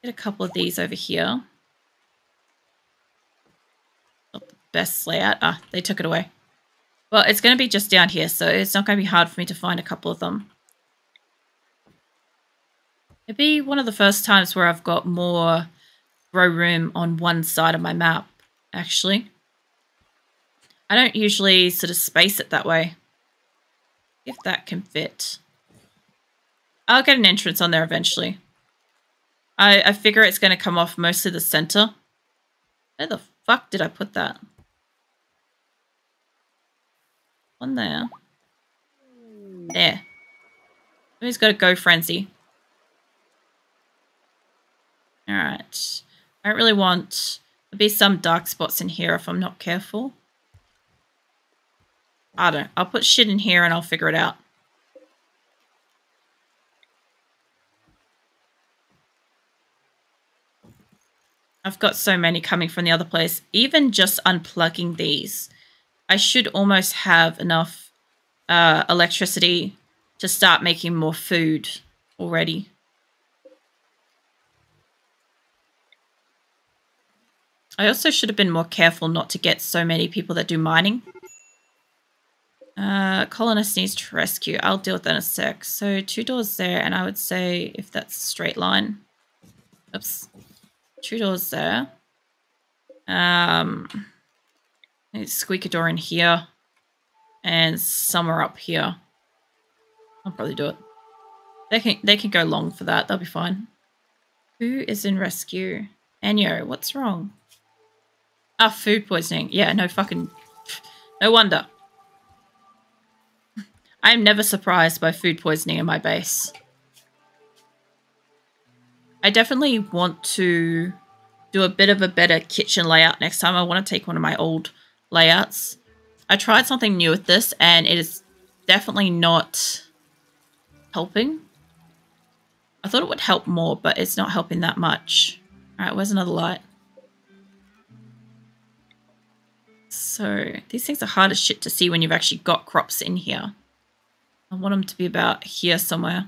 Get a couple of these over here. Not the best layout. Ah, they took it away. Well, it's going to be just down here, so it's not going to be hard for me to find a couple of them. It'd be one of the first times where I've got more grow room on one side of my map, actually. I don't usually sort of space it that way. If that can fit. I'll get an entrance on there eventually. I figure it's going to come off mostly the center. Where the fuck did I put that? One there. There. Who's got a go frenzy? Alright. I don't really want... There'll be some dark spots in here if I'm not careful. I don't know. I'll put shit in here and I'll figure it out. I've got so many coming from the other place. Even just unplugging these, I should almost have enough electricity to start making more food already. I also should have been more careful not to get so many people that do mining. Colonist needs to rescue. I'll deal with that in a sec. So 2 doors there, and I would say if that's a straight line. Oops. 2 doors there. Maybe squeak a door in here. And somewhere up here. I'll probably do it. They can go long for that. They'll be fine. Who is in rescue? Anyo, what's wrong? Ah, food poisoning. Yeah, no fucking... No wonder. I am never surprised by food poisoning in my base. I definitely want to do a bit of a better kitchen layout next time. I want to take one of my old layouts. I tried something new with this and it is definitely not helping. I thought it would help more, but it's not helping that much. Alright, where's another light? So, these things are hard as shit to see when you've actually got crops in here. I want them to be about here somewhere.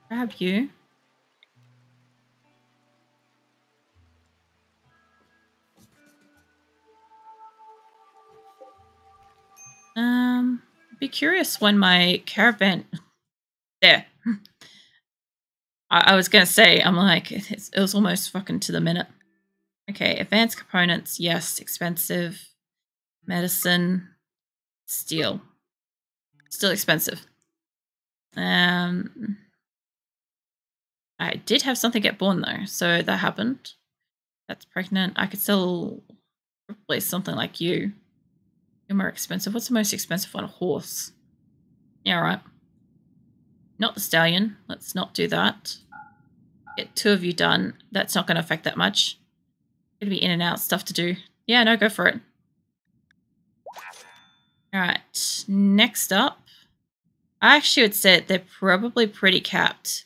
Grab you. Be curious when my caravan... There. I was going to say, I'm like, it was almost fucking to the minute. Okay, advanced components, yes, expensive. Medicine, steel. Still expensive. I did have something get born though, so that happened. That's pregnant. I could sell probably something like you. You're more expensive. What's the most expensive on a horse? Yeah, right. Not the stallion. Let's not do that. Get 2 of you done. That's not going to affect that much. Gonna be in and out stuff to do. Yeah, no, go for it. Alright, next up. I actually would say they're probably pretty capped.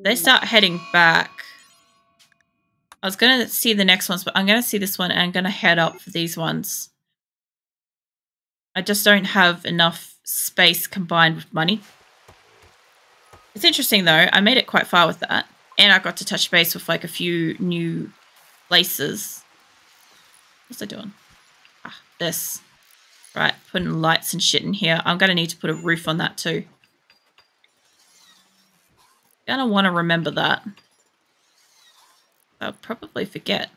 They start heading back. I was going to see the next ones, but I'm going to see this one and I'm going to head up for these ones. I just don't have enough space combined with money. It's interesting though. I made it quite far with that. And I got to touch base with like a few new places. What's I doing? Ah, this. Right, putting lights and shit in here. I'm going to need to put a roof on that too. Gonna want to remember that. I'll probably forget.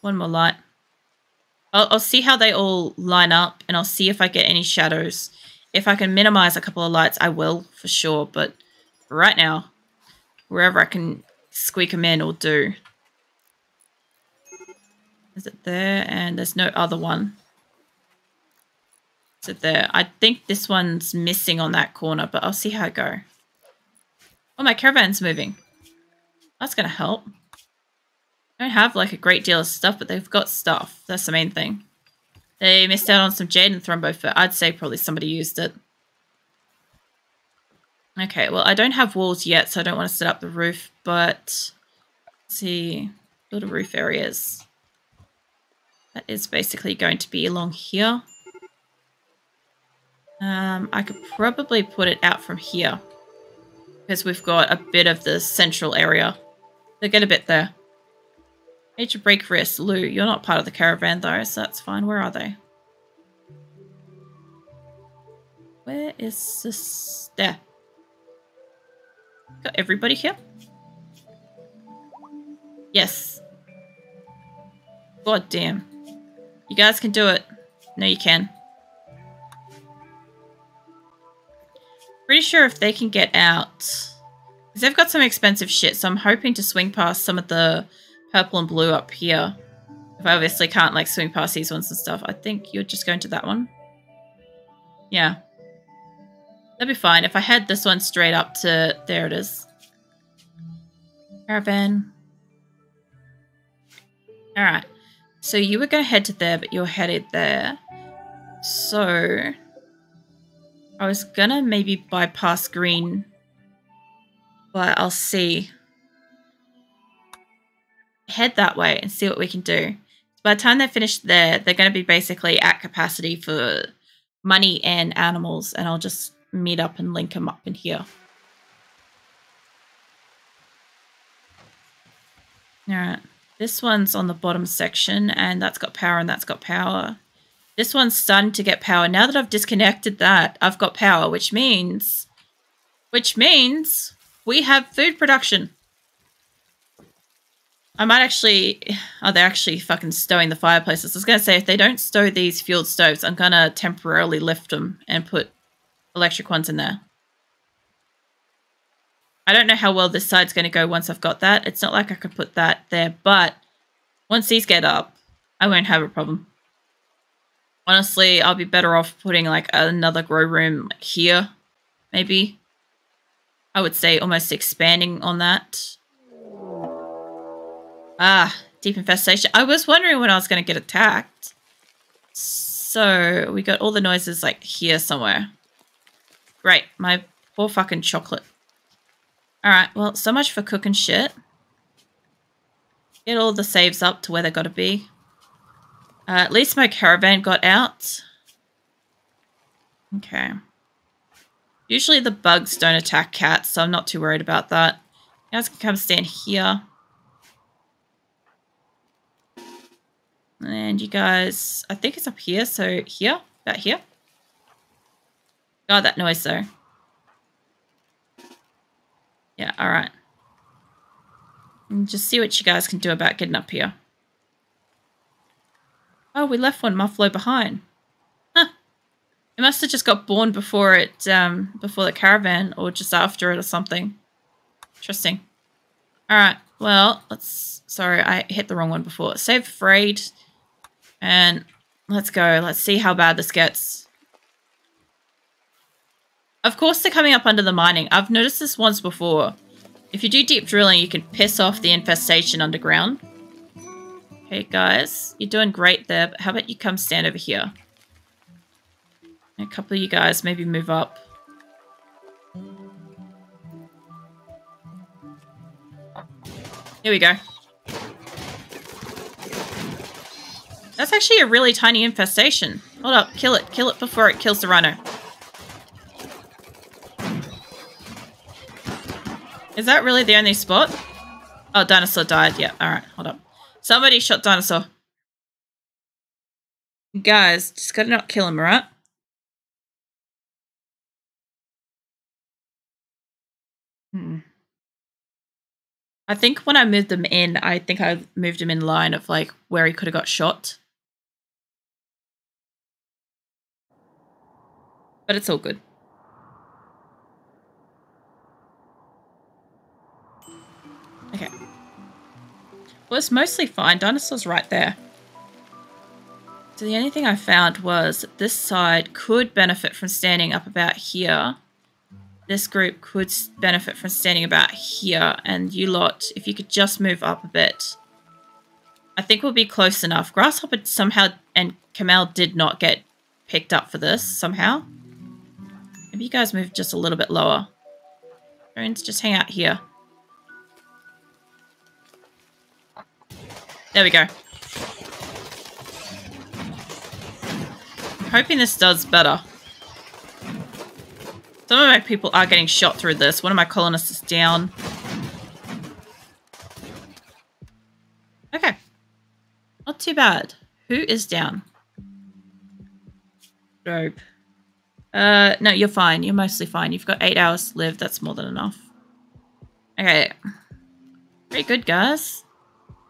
One more light. I'll see how they all line up and I'll see if I get any shadows. If I can minimize a couple of lights, I will for sure. But right now, wherever I can squeak them in will do. Is it there? And there's no other one. Is it there? I think this one's missing on that corner, but I'll see how I go. Oh, my caravan's moving. That's going to help. I don't have like a great deal of stuff, but they've got stuff. That's the main thing. They missed out on some jade and thrombo fur. I'd say probably somebody used it. Okay, well, I don't have walls yet, so I don't want to set up the roof, but let's see. Build a roof areas. That is basically going to be along here. I could probably put it out from here. because we've got a bit of the central area. They get a bit there. Major break risk. Lou, you're not part of the caravan though, so that's fine. Where are they? Where is this? There. Got everybody here? Yes. God damn. You guys can do it. No, you can. Pretty sure if they can get out, because they've got some expensive shit, so I'm hoping to swing past some of the purple and blue up here. If I obviously can't like swing past these ones and stuff. I think you're just going to that one. Yeah. That'd be fine if I had this one straight up to, there it is. Caravan. Alright. So you were going to head to there, but you're headed there. So I was going to maybe bypass green, but I'll see. Head that way and see what we can do. By the time they're finished there, they're going to be basically at capacity for money and animals, and I'll just meet up and link them up in here. Alright, this one's on the bottom section, and that's got power and that's got power. This one's starting to get power. Now that I've disconnected that, I've got power, which means we have food production. I might actually... Oh, they're actually fucking stowing the fireplaces. I was going to say, if they don't stow these fuel stoves, I'm going to temporarily lift them and put electric ones in there. I don't know how well this side's going to go once I've got that. It's not like I could put that there, but once these get up, I won't have a problem. Honestly, I'll be better off putting like another grow room like here, maybe. I would say almost expanding on that. Ah, deep infestation. I was wondering when I was going to get attacked. So, we got all the noises like here somewhere. Great, my poor fucking chocolate. Alright, well, so much for cooking shit. Get all the saves up to where they got to be. At least my caravan got out. Okay. Usually the bugs don't attack cats, so I'm not too worried about that. You guys can come stand here. And you guys, I think it's up here, so here, about here. God, that noise though. Yeah, alright. And just see what you guys can do about getting up here. Oh, we left one muffalo behind. Huh. It must have just got born before it, before the caravan, or just after it or something. Interesting. Alright, well, let's... Sorry, I hit the wrong one before. Save afraid. And let's go. Let's see how bad this gets. Of course they're coming up under the mining. I've noticed this once before. If you do deep drilling, you can piss off the infestation underground. Okay, guys. You're doing great there, but how about you come stand over here? A couple of you guys maybe move up. Here we go. That's actually a really tiny infestation. Hold up, kill it. Kill it before it kills the rhino. Is that really the only spot? Oh, dinosaur died. Yeah, alright, hold up. Somebody shot dinosaur. Guys, just gotta not kill him, right? I think when I moved them in, I think I moved him in line of like where he could have got shot. But it's all good. Okay. Well, it's mostly fine. Dinosaur's right there. So the only thing I found was this side could benefit from standing up about here. This group could benefit from standing about here. And you lot, if you could just move up a bit. I think we'll be close enough. Grasshopper somehow and Camel did not get picked up for this somehow. Maybe you guys move just a little bit lower. Drones, just hang out here. There we go. I'm hoping this does better. Some of my people are getting shot through this. One of my colonists is down. Okay. Not too bad. Who is down? Dope. No, you're fine. You're mostly fine. You've got 8 hours to live. That's more than enough. Okay. Pretty good, guys.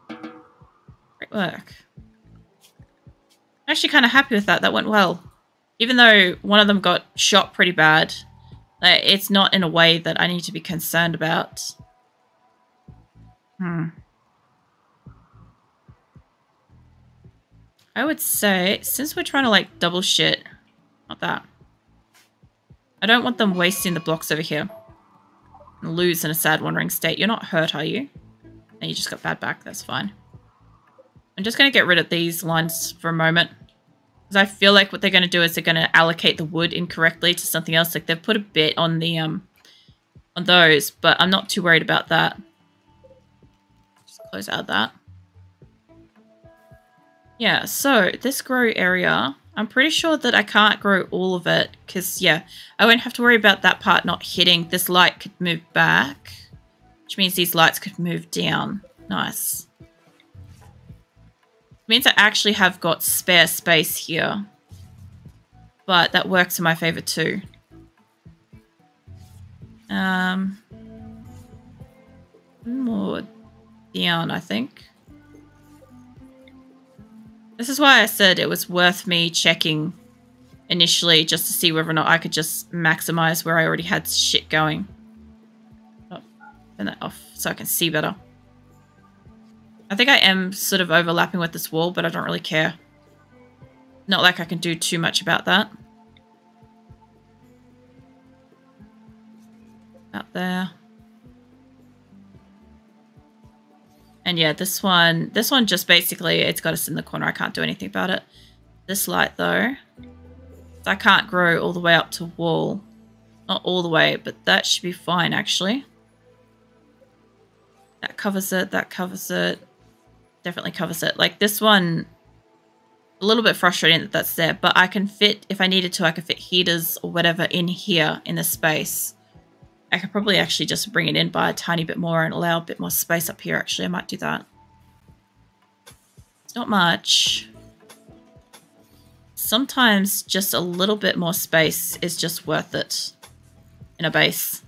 Great work. I'm actually kind of happy with that. That went well. Even though one of them got shot pretty bad, it's not in a way that I need to be concerned about. I would say, since we're trying to, like, double shit... Not that. I don't want them wasting the blocks over here. And lose in a sad, wandering state. You're not hurt, are you? And you just got bad back. That's fine. I'm just going to get rid of these lines for a moment. Because I feel like what they're going to do is they're going to allocate the wood incorrectly to something else. Like, they've put a bit on the, on those. But I'm not too worried about that. Just close out that. Yeah, so this grow area, I'm pretty sure that I can't grow all of it because, yeah, I won't have to worry about that part not hitting. This light could move back, which means these lights could move down. Nice. It means I actually have got spare space here, but that works in my favor too. More down, I think. This is why I said it was worth me checking initially just to see whether or not I could just maximize where I already had shit going. Oh, turn that off so I can see better. I think I am sort of overlapping with this wall, but I don't really care. Not like I can do too much about that. Out there. And yeah, this one just basically, it's got us in the corner. I can't do anything about it. This light though, I can't grow all the way up to wall. Not all the way, but that should be fine actually. That covers it, that covers it. Definitely covers it. Like this one, a little bit frustrating that that's there, but I can fit, if I needed to, I could fit heaters or whatever in here in this space. I could probably actually just bring it in by a tiny bit more and allow a bit more space up here, actually. I might do that. It's not much. Sometimes just a little bit more space is just worth it in a base.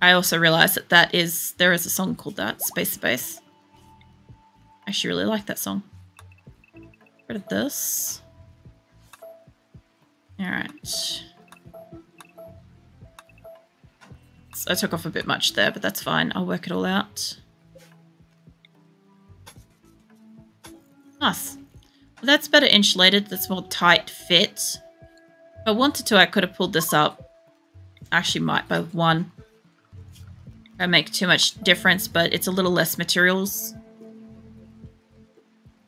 I also realized that there is a song called that, Space to Base. I actually really like that song. Get rid of this. Alright. I took off a bit much there, but that's fine. I'll work it all out. Nice. Well, that's better insulated. That's more tight fit. If I wanted to, I could have pulled this up. I actually might by one. I make too much difference, but it's a little less materials.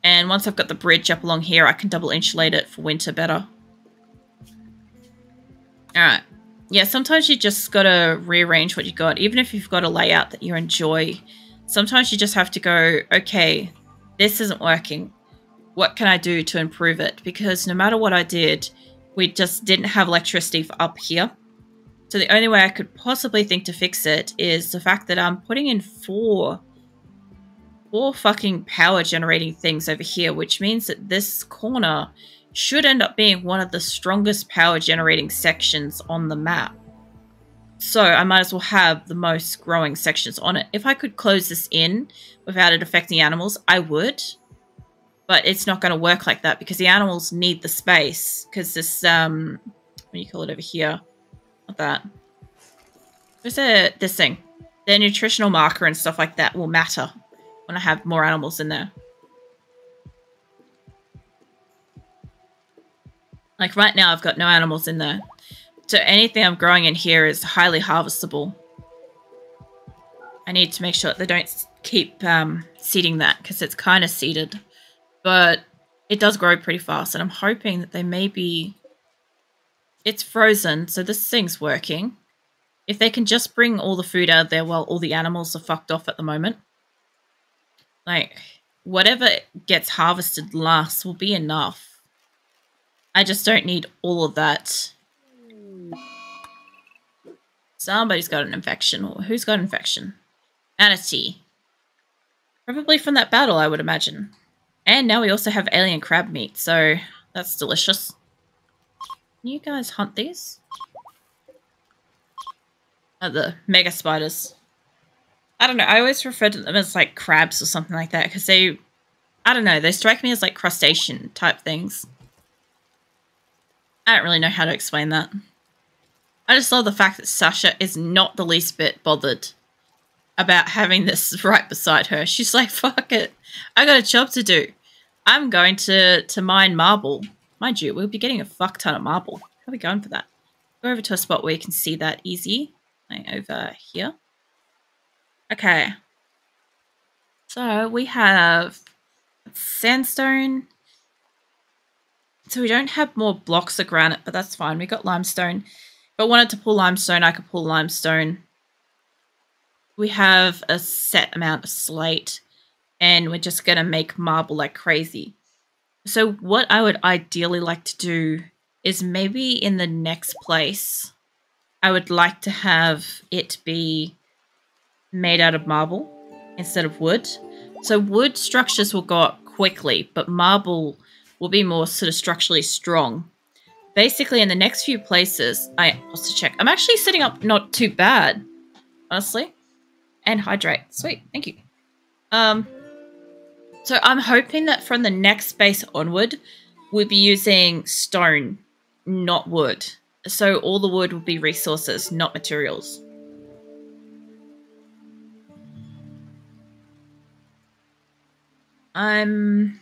And once I've got the bridge up along here, I can double insulate it for winter better. Alright. Yeah, sometimes you just gotta rearrange what you got. Even if you've got a layout that you enjoy, sometimes you just have to go, okay, this isn't working. What can I do to improve it? Because no matter what I did, we just didn't have electricity for up here. So the only way I could possibly think to fix it is the fact that I'm putting in four fucking power generating things over here, which means that this corner should end up being one of the strongest power generating sections on the map. So I might as well have the most growing sections on it. If I could close this in without it affecting animals, I would. But it's not going to work like that because the animals need the space. Because this, what do you call it over here? Not that. What's this thing? Their nutritional marker and stuff like that will matter when I have more animals in there. Like right now, I've got no animals in there. So anything I'm growing in here is highly harvestable. I need to make sure that they don't keep seeding that because it's kind of seeded. But it does grow pretty fast. And I'm hoping that they maybe... It's frozen, so this thing's working. If they can just bring all the food out of there while all the animals are fucked off at the moment. Like, whatever gets harvested last will be enough. I just don't need all of that. Somebody's got an infection. Who's got an infection? Manatee. Probably from that battle, I would imagine. And now we also have alien crab meat, so that's delicious. Can you guys hunt these? Oh, the mega spiders. I don't know, I always refer to them as like crabs or something like that, because they, I don't know, they strike me as like crustacean type things. I don't really know how to explain that. I just love the fact that Sasha is not the least bit bothered about having this right beside her. She's like, fuck it. I got a job to do. I'm going to mine marble. Mind you, we'll be getting a fuck ton of marble. How are we going for that? Go over to a spot where you can see that easy. Like over here. Okay. So we have sandstone. So we don't have more blocks of granite, but that's fine. We got limestone. If I wanted to pull limestone, I could pull limestone. We have a set amount of slate, and we're just going to make marble like crazy. So what I would ideally like to do is maybe in the next place, I would like to have it be made out of marble instead of wood. So wood structures will go up quickly, but marble will be more sort of structurally strong. Basically, in the next few places, I also check. I'm actually setting up not too bad, honestly. And hydrate. Sweet, thank you. So I'm hoping that from the next base onward, we'll be using stone, not wood. So all the wood will be resources, not materials. I'm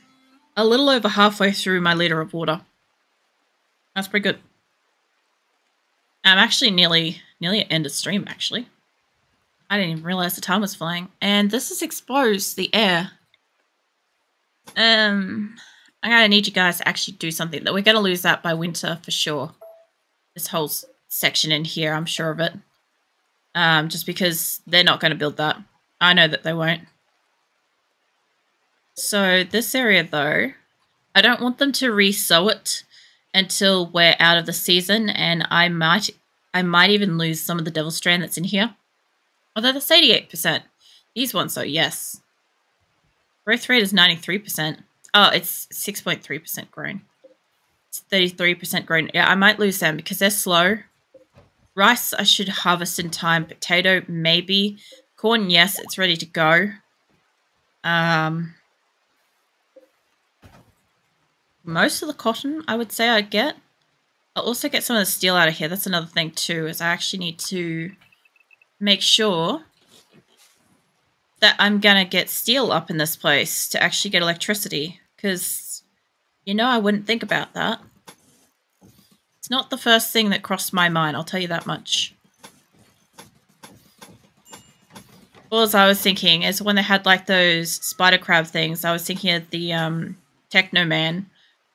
a little over halfway through my liter of water. That's pretty good. I'm actually nearly at end of stream, actually. I didn't even realize the time was flying. And this has exposed the air. I'm gonna need you guys to actually do something. That we're gonna lose that by winter for sure. This whole section in here, I'm sure of it. Just because they're not gonna build that. I know that they won't. So this area though, I don't want them to re-sow it until we're out of the season, and I might even lose some of the devil strand that's in here. Although that's 88%. These ones though, yes. Growth rate is 93%. Oh, it's 6.3% grown. It's 33% grown. Yeah, I might lose them because they're slow. Rice, I should harvest in time. Potato, maybe. Corn, yes, it's ready to go. Most of the cotton, I would say I'd get. I'll also get some of the steel out of here. That's another thing too, is I actually need to make sure that I'm gonna get steel up in this place to actually get electricity, because you know I wouldn't think about that. It's not the first thing that crossed my mind, I'll tell you that much. All I was thinking is when they had like those spider crab things, I was thinking of the Techno Man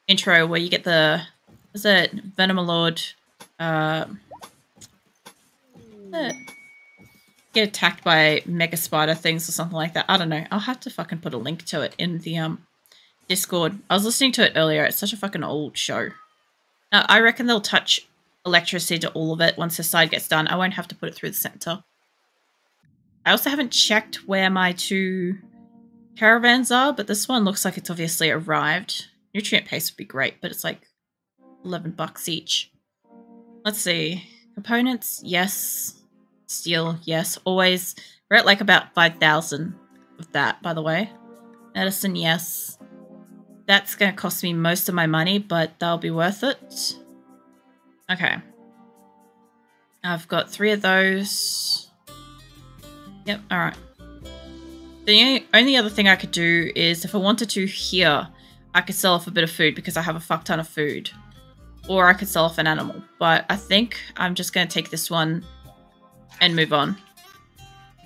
intro where you get the, is it Venomalord, get attacked by mega spider things or something like that. I don't know. I'll have to fucking put a link to it in the Discord. I was listening to it earlier. It's such a fucking old show. Now, I reckon they'll touch electricity to all of it once the side gets done. I won't have to put it through the center. I also haven't checked where my 2 caravans are, but this one looks like it's obviously arrived. Nutrient paste would be great, but it's like 11 bucks each. Let's see. Components, yes. Steel, yes. Always. We're at like about 5,000 of that, by the way. Medicine, yes. That's going to cost me most of my money, but that'll be worth it. Okay. I've got 3 of those. Yep, alright. The only other thing I could do is, if I wanted to here, I could sell off a bit of food because I have a fuck ton of food. Or I could sell off an animal. But I think I'm just going to take this one and move on.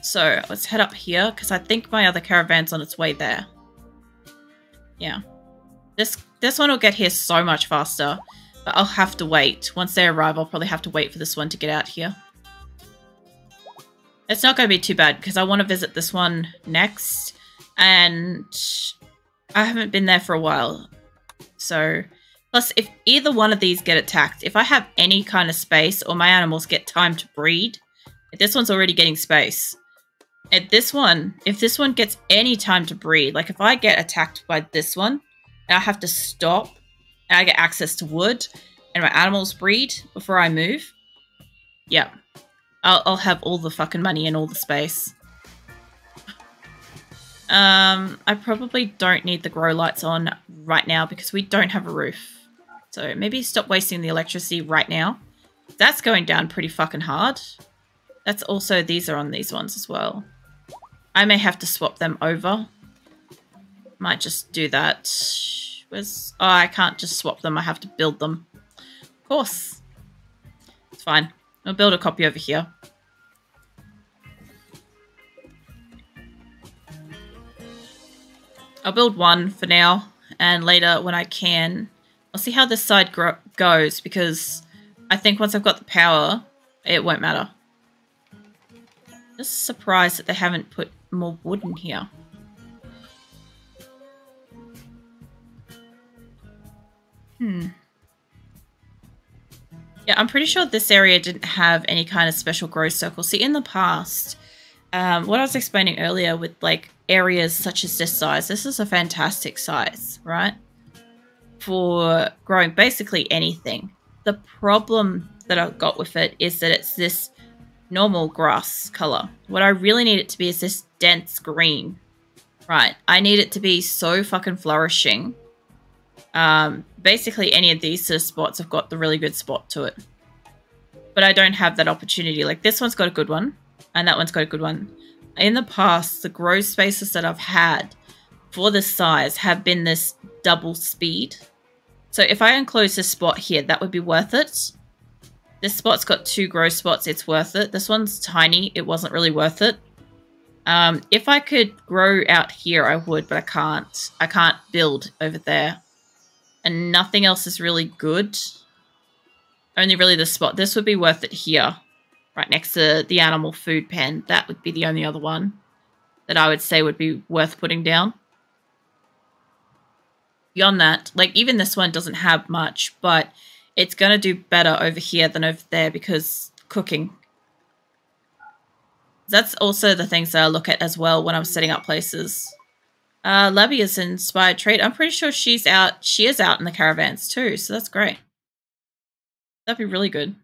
So let's head up here because I think my other caravan's on its way there. Yeah. This one will get here so much faster. But I'll have to wait. Once they arrive, I'll probably have to wait for this one to get out here. It's not going to be too bad because I want to visit this one next. And I haven't been there for a while. So, Plus, if either one of these get attacked, if I have any kind of space or my animals get time to breed, this one's already getting space. At this one, if this one gets any time to breed, like if I get attacked by this one, and I have to stop, and I get access to wood, and my animals breed before I move, yeah, I'll have all the fucking money and all the space. I probably don't need the grow lights on right now because we don't have a roof. So maybe stop wasting the electricity right now. That's going down pretty fucking hard. That's also, these are on these ones as well. I may have to swap them over. Might just do that. Oh, I can't just swap them. I have to build them. Of course. It's fine. I'll build a copy over here. I'll build one for now. And later when I can, I'll see how this side goes. Because I think once I've got the power, it won't matter. Just surprised that they haven't put more wood in here. Yeah, I'm pretty sure this area didn't have any kind of special growth circle. See, in the past, what I was explaining earlier with like areas such as this size, this is a fantastic size, right? For growing basically anything. The problem that I've got with it is that it's this normal grass color. What I really need it to be is this dense green. Right, I need it to be so fucking flourishing. Basically any of these sort of spots have got the really good spot to it. But I don't have that opportunity. Like this one's got a good one, and that one's got a good one. In the past, the grow spaces that I've had for this size have been this double speed. So if I enclose this spot here, that would be worth it. This spot's got 2 grow spots, it's worth it. This one's tiny, it wasn't really worth it. If I could grow out here, I would, but I can't. I can't build over there. And nothing else is really good. Only really this spot. This would be worth it here. Right next to the animal food pen. That would be the only other one that I would say would be worth putting down. Beyond that, like even this one doesn't have much, but it's going to do better over here than over there because cooking. That's also the things that I look at as well when I'm setting up places. Labby is an inspired trade. I'm pretty sure she is out in the caravans too, so that's great. That'd be really good.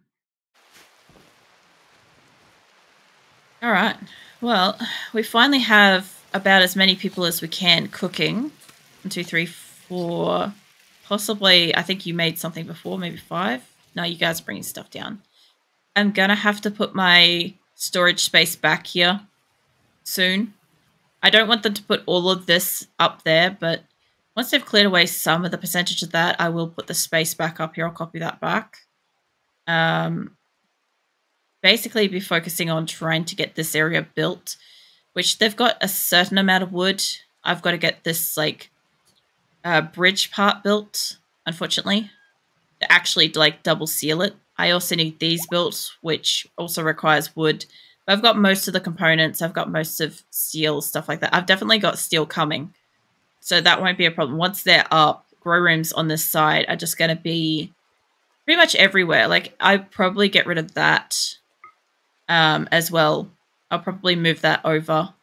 Alright, well, we finally have about as many people as we can cooking. 1, 2, 3, 4. Possibly, I think you made something before, maybe 5. No, you guys are bringing stuff down. I'm gonna have to put my storage space back here soon. I don't want them to put all of this up there, but once they've cleared away some of the percentage of that, I will put the space back up here. I'll copy that back. Basically be focusing on trying to get this area built, which they've got a certain amount of wood. I've got to get this like bridge part built, unfortunately, to actually like double seal it. I also need these built, which also requires wood. But I've got most of the components. I've got most of steel, stuff like that. I've definitely got steel coming. So that won't be a problem. Once they're up, grow rooms on this side are just going to be pretty much everywhere. Like, I'd probably get rid of that as well. I'll probably move that over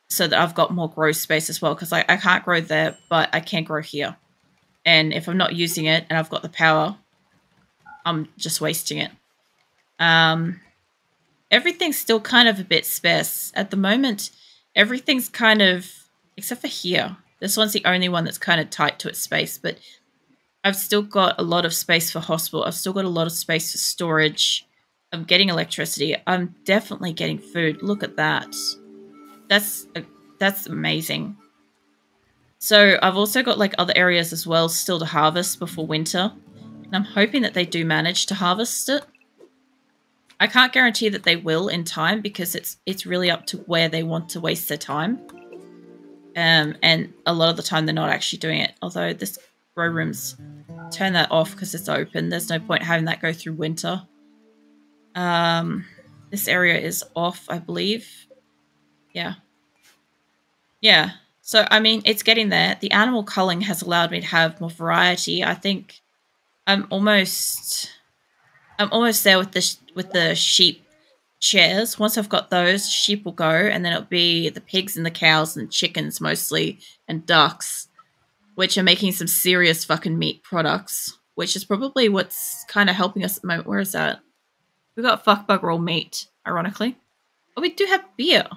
so that I've got more grow space as well. Because I can't grow there, but I can grow here. And if I'm not using it and I've got the power, I'm just wasting it. Everything's still kind of a bit sparse. At the moment, everything's kind of, except for here. This one's the only one that's kind of tight to its space, but I've still got a lot of space for hospital. I've still got a lot of space for storage. I'm getting electricity. I'm definitely getting food. Look at that. That's amazing. So I've also got like other areas as well still to harvest before winter. And I'm hoping that they do manage to harvest it. I can't guarantee that they will in time because it's really up to where they want to waste their time. And a lot of the time they're not actually doing it. Although this grow room's, turn that off because it's open. There's no point having that go through winter. This area is off, I believe. Yeah. So, I mean, it's getting there. The animal culling has allowed me to have more variety. I think I'm almost there with the sheep chairs. Once I've got those, sheep will go, and then it'll be the pigs and the cows and chickens mostly, and ducks, which are making some serious fucking meat products, which is probably what's kind of helping us at the moment. Where is that? We got fuck bugger all meat, ironically. Oh, we do have beer.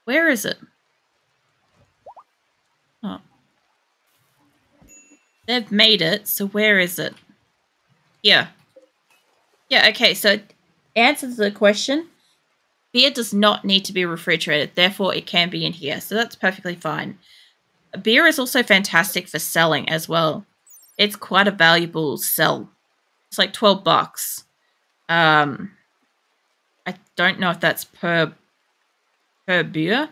Where is it? Oh. They've made it, so where is it? Here. Yeah, okay, so answer to the question. Beer does not need to be refrigerated, therefore it can be in here, so that's perfectly fine. Beer is also fantastic for selling as well. It's quite a valuable sell. It's like $12. I don't know if that's per beer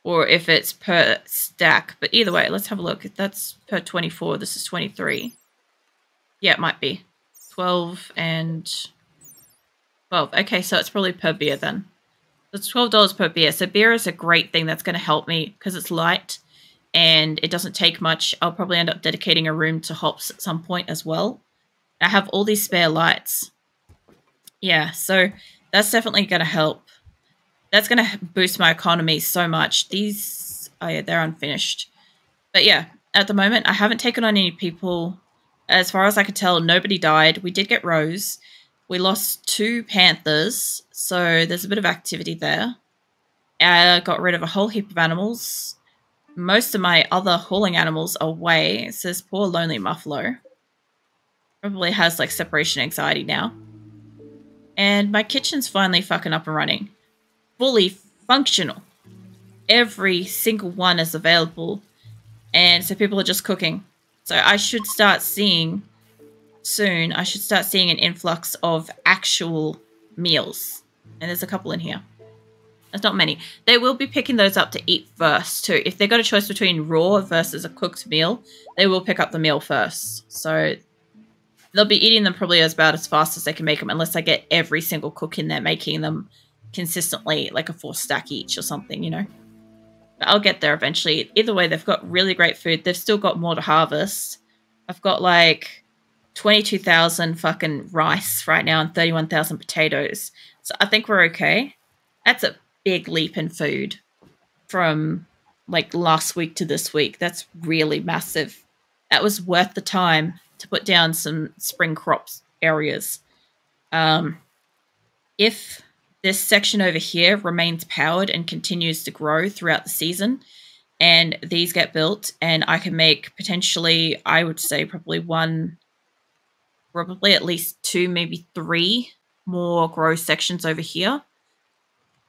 or if it's per stack, but either way, let's have a look. If that's per 24, this is 23. Yeah, it might be 12 and 12. Okay, so it's probably per beer then. It's $12 per beer. So beer is a great thing that's going to help me because it's light and it doesn't take much. I'll probably end up dedicating a room to hops at some point as well. I have all these spare lights. Yeah, so that's definitely going to help. That's going to boost my economy so much. These, oh yeah, they're unfinished. But yeah, at the moment, I haven't taken on any people. As far as I could tell, nobody died. We did get Rose. We lost 2 panthers, so there's a bit of activity there. I got rid of a whole heap of animals. Most of my other hauling animals are away. It says poor lonely Muffalo. Probably has like separation anxiety now. And my kitchen's finally fucking up and running. Fully functional. Every single one is available. And so people are just cooking. So I should start seeing soon, I should start seeing an influx of actual meals. And there's a couple in here. There's not many. They will be picking those up to eat first too. If they've got a choice between raw versus a cooked meal, they will pick up the meal first. So they'll be eating them probably about as fast as they can make them, unless I get every single cook in there making them consistently, like a 4 stack each or something, you know. But I'll get there eventually. Either way, they've got really great food. They've still got more to harvest. I've got like 22,000 fucking rice right now and 31,000 potatoes. So I think we're okay. That's a big leap in food from like last week to this week. That's really massive. That was worth the time to put down some spring crops areas. If this section over here remains powered and continues to grow throughout the season, and these get built, and I can make potentially, I would say probably at least 2, maybe 3 more grow sections over here,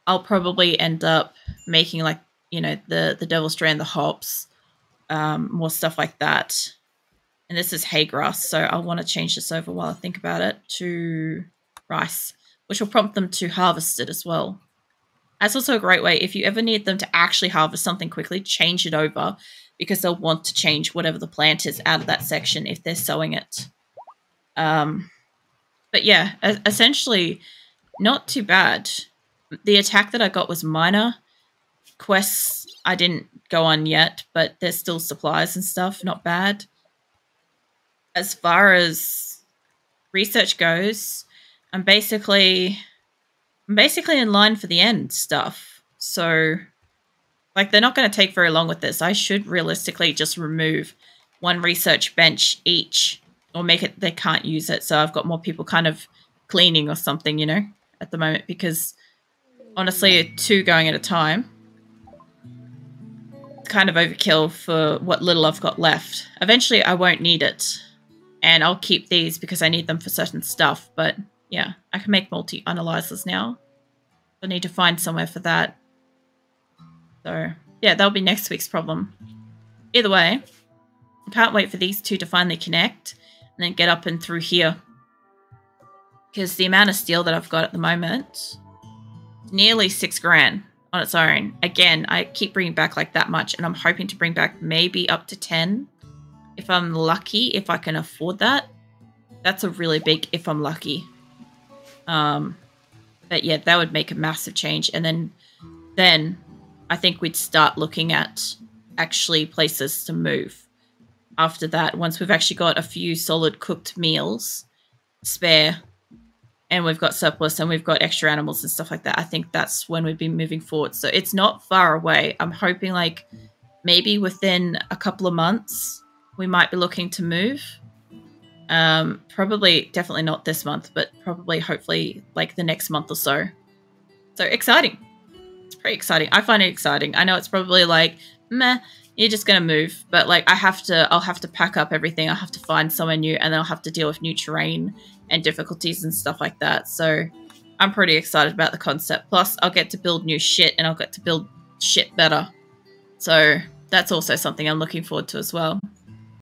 I'll probably end up making like, you know, the Devil's Strand, the hops, more stuff like that. And this is hay grass, so I want to change this over while I think about it to rice, which will prompt them to harvest it as well. That's also a great way. If you ever need them to actually harvest something quickly, change it over because they'll want to change whatever the plant is out of that section if they're sowing it. But yeah, essentially not too bad. The attack that I got was minor. Quests I didn't go on yet, but there's still supplies and stuff. Not bad. As far as research goes, I'm basically in line for the end stuff. So, like, they're not going to take very long with this. I should realistically just remove 1 research bench each or make it they can't use it. So I've got more people kind of cleaning or something, you know, at the moment, because honestly, 2 going at a time, it's kind of overkill for what little I've got left. Eventually, I won't need it. And I'll keep these because I need them for certain stuff. But yeah, I can make multi-analyzers now. I need to find somewhere for that. So yeah, that'll be next week's problem. Either way, I can't wait for these 2 to finally connect and then get up and through here. Because the amount of steel that I've got at the moment, nearly 6 grand on its own. Again, I keep bringing back like that much, and I'm hoping to bring back maybe up to 10. If I'm lucky, if I can afford that. That's a really big if I'm lucky. But yeah, that would make a massive change. And then I think we'd start looking at actually places to move. after that, once we've actually got a few solid cooked meals spare and we've got surplus and we've got extra animals and stuff like that, I think that's when we'd be moving forward. So it's not far away. I'm hoping like maybe within a couple of months we might be looking to move. Probably, definitely not this month, but probably, hopefully, like the next month or so. So exciting. It's pretty exciting. I find it exciting. I know it's probably like, meh, you're just gonna move, but like I'll have to pack up everything. I'll have to find somewhere new, and then I'll have to deal with new terrain and difficulties and stuff like that. So I'm pretty excited about the concept. Plus, I'll get to build new shit, and I'll get to build shit better. So that's also something I'm looking forward to as well.